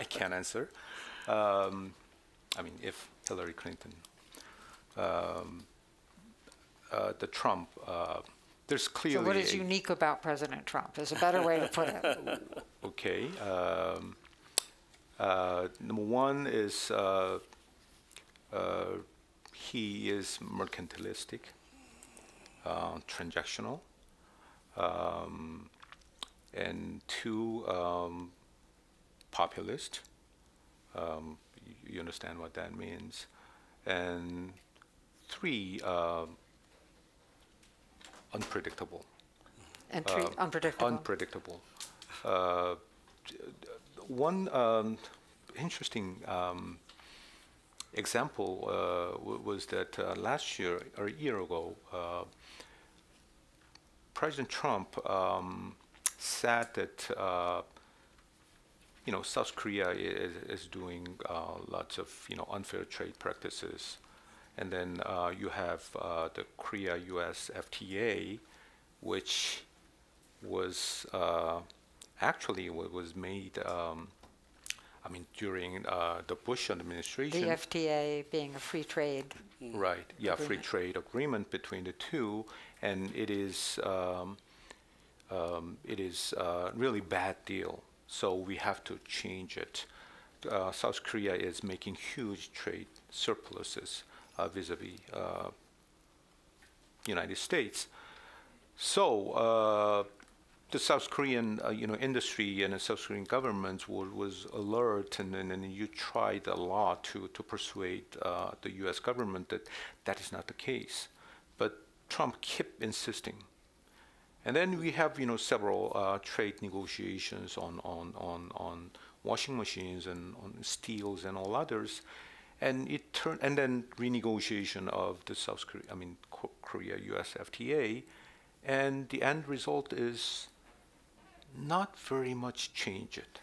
can't answer. I mean, if Hillary Clinton, the Trump, there's clearly. So what is unique about President Trump is a better way to put it. Okay. Number one is he is mercantilistic, transactional, and two, populist. You understand what that means. And three, unpredictable. And unpredictable. Unpredictable. One interesting example was that last year or a year ago, President Trump said that South Korea is doing lots of unfair trade practices, and then you have the Korea-U.S. FTA, which was actually was made. During the Bush administration. The FTA being a free trade. Right. Yeah, agreement. Free trade agreement between the two, and it is really bad deal. So we have to change it. South Korea is making huge trade surpluses vis-a-vis United States. So the South Korean industry and the South Korean government was alert, and you tried a lot to persuade the U.S. government that that is not the case. But Trump kept insisting. And then we have several trade negotiations on washing machines and on steels and all others, and and then renegotiation of the Korea-U.S. FTA, and the end result is not very much change it.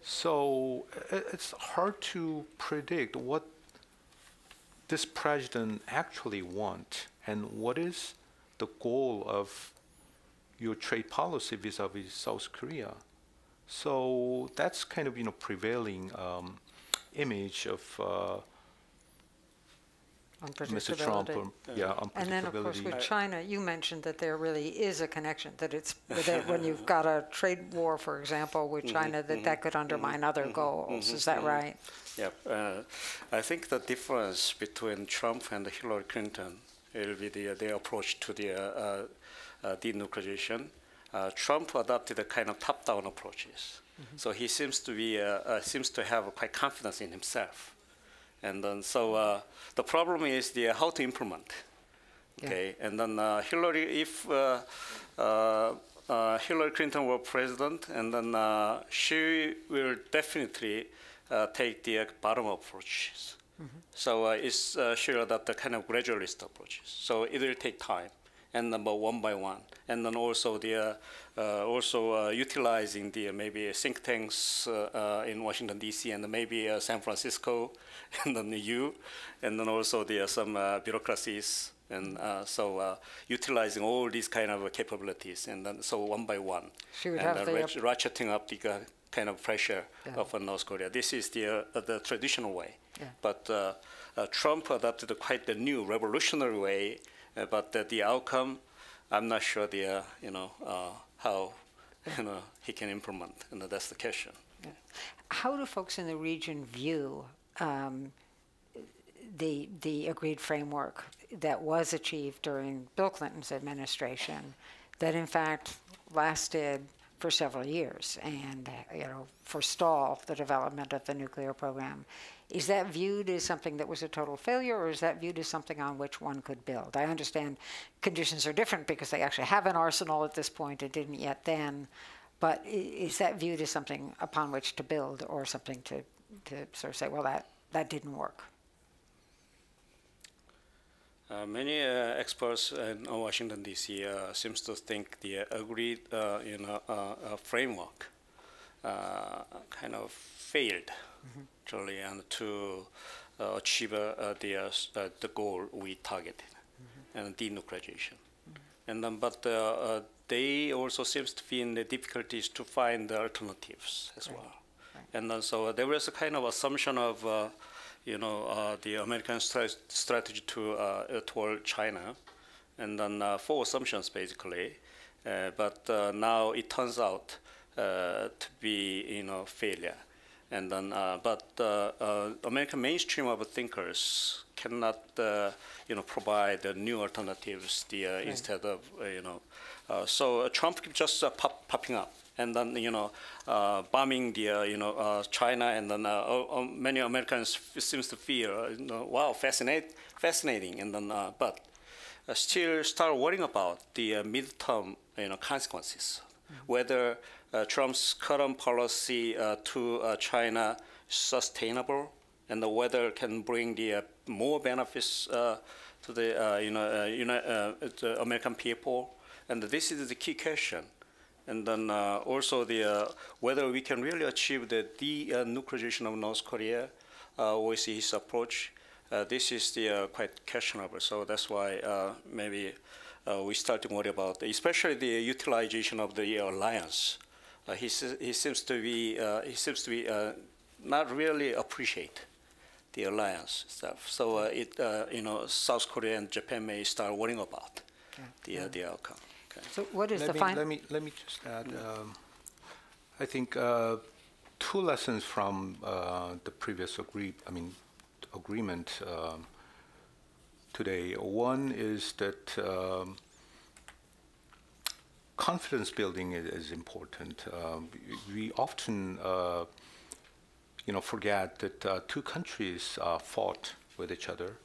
So it's hard to predict what this president actually wants and what is the goal of your trade policy vis-a-vis South Korea. So that's kind of prevailing image of Mr. Trump. Unpredictability. And then, of course, with China, you mentioned that there really is a connection, that it's that when you've got a trade war, for example, with China, that could undermine other goals. Is that right? Yeah. I think the difference between Trump and Hillary Clinton will be their approach to the denuclearization. Trump adopted a kind of top-down approaches. So he seems to have quite confidence in himself. And then so the problem is how to implement. Okay, and then Hillary, if Hillary Clinton were president, and then she will definitely take the bottom approaches. So it's sure that the kind of gradualist approaches. So it will take time, and number one by one, and then also the utilizing the maybe think tanks in Washington D.C. and maybe San Francisco, and then the EU, and then also the some bureaucracies, and so utilizing all these kind of capabilities, and then so one by one, She would and have the ratcheting up the kind of pressure of North Korea. This is the traditional way. Yeah. But Trump adopted quite the new revolutionary way, but the outcome, I'm not sure the how he can implement, and that's the question. Yeah. How do folks in the region view the agreed framework that was achieved during Bill Clinton's administration, that in fact lasted for several years and forestall the development of the nuclear program? Is that viewed as something that was a total failure, or is that viewed as something on which one could build? I understand conditions are different because they actually have an arsenal at this point and didn't yet then, but is that viewed as something upon which to build, or something to sort of say, well, that didn't work? Many experts in Washington D.C. Seems to think the agreed framework kind of failed, actually, and to achieve the goal we targeted, and denuclearization. And then, but they also seems to be in the difficulties to find the alternatives as well. Right. And then, so there was a kind of assumption of the American strategy toward China, and then 4 assumptions basically. But now it turns out to be failure. And then, but American mainstream of thinkers cannot provide new alternatives instead of so Trump keeps just popping up. And then bombing the China, and then many Americans seems to feel wow, fascinating, and then but still start worrying about the midterm consequences, whether Trump's current policy to China is sustainable, and whether it can bring the more benefits to the the American people, and this is the key question. And then also whether we can really achieve the denuclearization of North Korea with his approach. This is quite questionable. So that's why maybe we start to worry about, especially the utilization of the alliance. He seems to be not really appreciate the alliance stuff. So South Korea and Japan may start worrying about the outcome. So what is let me just add. I think 2 lessons from the previous agreement today. One is that confidence building is important. We often forget that 2 countries fought with each other,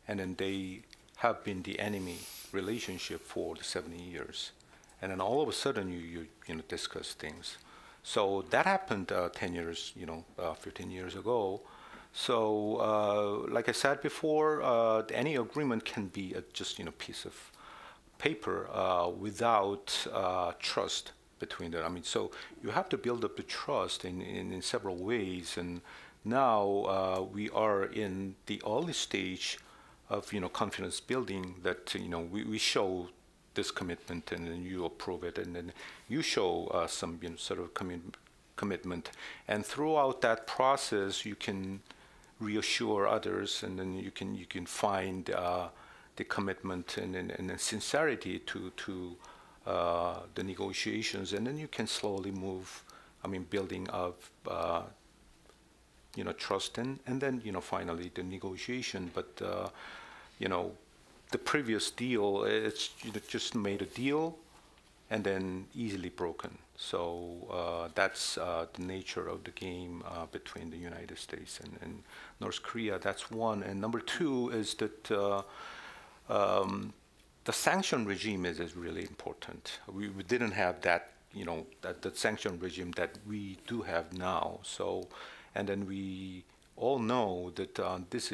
and then they have been the enemy relationship for 70 years, and then all of a sudden you discuss things. So that happened 10 years, 15 years ago. So like I said before, any agreement can be just piece of paper without trust between them. So you have to build up the trust in several ways, and now we are in the early stage of confidence building, that we show this commitment, and then you approve it, and then you show some sort of commitment, and throughout that process you can reassure others, and then you can find the commitment and the sincerity to the negotiations, and then you can slowly move, building up trust, and then finally the negotiation. But the previous deal, it's just made a deal and then easily broken. So that's the nature of the game between the United States and North Korea. That's one. And number 2 is that the sanction regime is really important. We didn't have that, that sanction regime that we do have now. So, and then we all know that this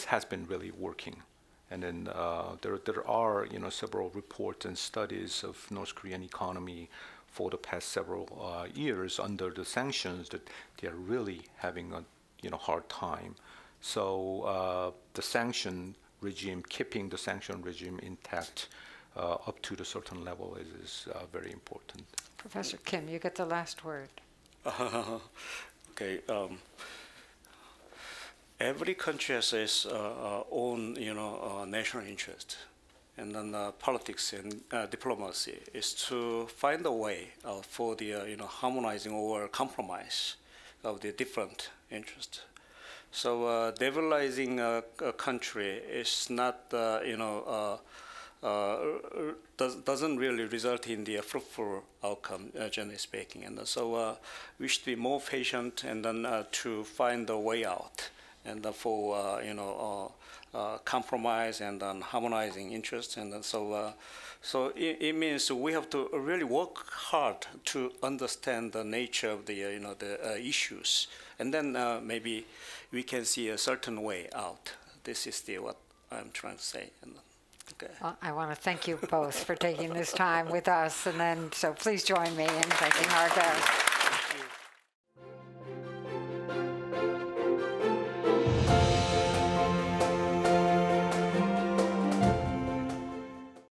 has been really working. And then there are several reports and studies of North Korean economy for the past several years under the sanctions that they are really having a hard time. So the sanction regime, keeping the sanction regime intact up to the certain level is very important. Professor Kim, you get the last word. Okay. Every country has its own, national interest, and then politics and diplomacy is to find a way for the, harmonizing or compromise of the different interests. So developing a country is not, doesn't really result in the fruitful outcome, generally speaking. And so we should be more patient and then to find a way out. And for compromise and harmonizing interests, and so it means we have to really work hard to understand the nature of the the issues, and then maybe we can see a certain way out. This is what I'm trying to say. Okay. Well, I want to thank you both for taking this time with us, and then so please join me in thanking our guests.